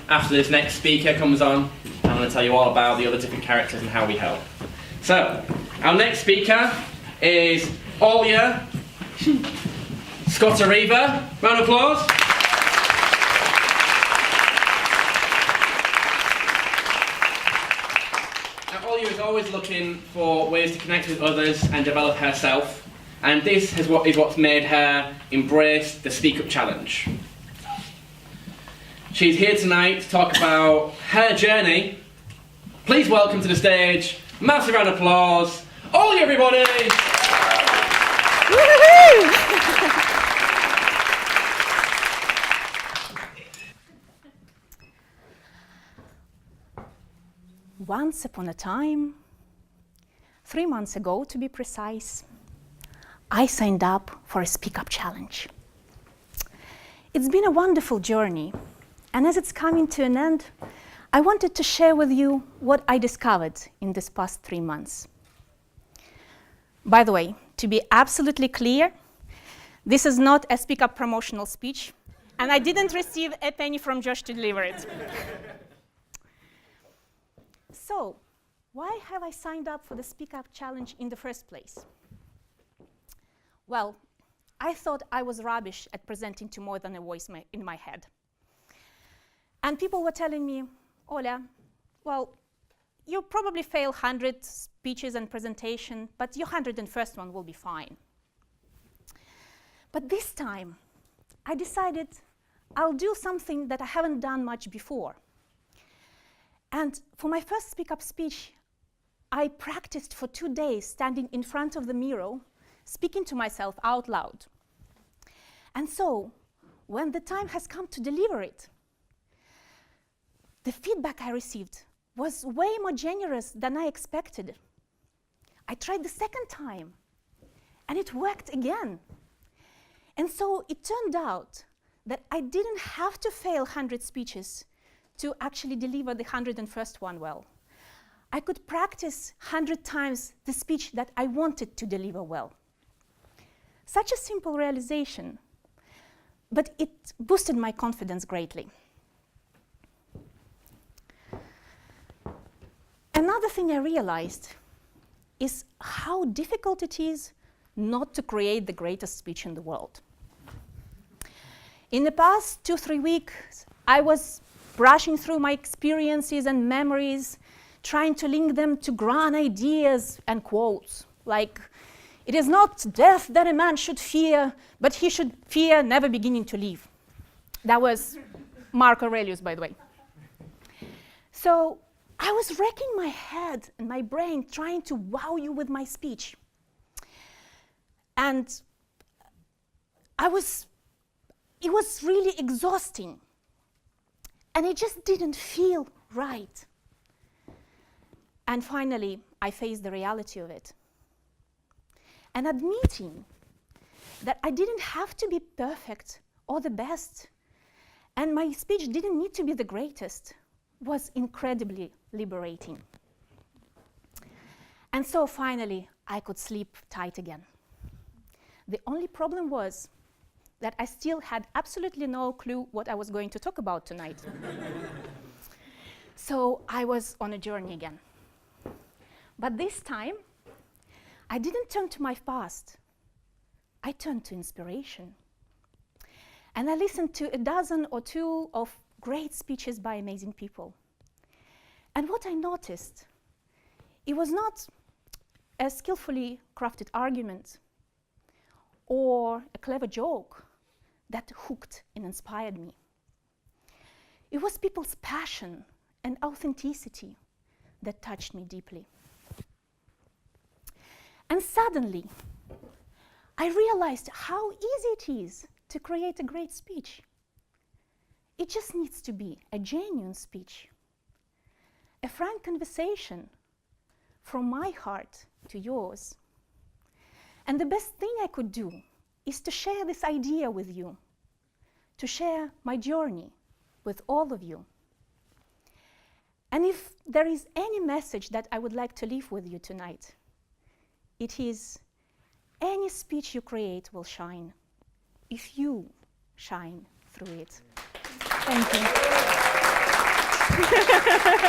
After this next speaker comes on, I'm going to tell you all about the other different characters and how we help. So, our next speaker is Olya, Skotareva. Round of applause. Now, Olya is always looking for ways to connect with others and develop herself, and this is what's made her embrace the SPEAKup challenge. She's here tonight to talk about her journey. Please welcome to the stage, massive round of applause, Olya, everybody! Once upon a time, 3 months ago to be precise, I signed up for a SPEAKup challenge. It's been a wonderful journey, and as it's coming to an end, I wanted to share with you what I discovered in this past 3 months. By the way, to be absolutely clear, this is not a SPEAKup promotional speech, and I didn't receive a penny from Josh to deliver it. So, why have I signed up for the SPEAKup challenge in the first place? Well, I thought I was rubbish at presenting to more than a voice in my head. And people were telling me, Olya, well, you'll probably fail 100 speeches and presentation, but your 101st one will be fine. But this time, I decided I'll do something that I haven't done much before. And for my first SPEAKup speech, I practiced for 2 days standing in front of the mirror, speaking to myself out loud. And so, when the time has come to deliver it, the feedback I received was way more generous than I expected. I tried the second time, and it worked again. And so it turned out that I didn't have to fail 100 speeches to actually deliver the 101st one well. I could practice 100 times the speech that I wanted to deliver well. Such a simple realization, but it boosted my confidence greatly. Another thing I realized is how difficult it is not to create the greatest speech in the world. In the past 2-3 weeks, I was brushing through my experiences and memories, trying to link them to grand ideas and quotes, like, "It is not death that a man should fear, but he should fear never beginning to live." That was Mark Aurelius, by the way. So I was wrecking my head and my brain trying to wow you with my speech. And it was really exhausting. And it just didn't feel right. And finally, I faced the reality of it. And admitting that I didn't have to be perfect or the best, and my speech didn't need to be the greatest, was incredibly liberating. And so finally, I could sleep tight again. The only problem was that I still had absolutely no clue what I was going to talk about tonight. So I was on a journey again. But this time, I didn't turn to my past. I turned to inspiration. And I listened to a dozen or two of great speeches by amazing people. And what I noticed, it was not a skillfully crafted argument or a clever joke that hooked and inspired me. It was people's passion and authenticity that touched me deeply. And suddenly, I realized how easy it is to create a great speech. It just needs to be a genuine speech, a frank conversation from my heart to yours. And the best thing I could do is to share this idea with you, to share my journey with all of you. And if there is any message that I would like to leave with you tonight, it is any speech you create will shine if you shine through it. Thank you.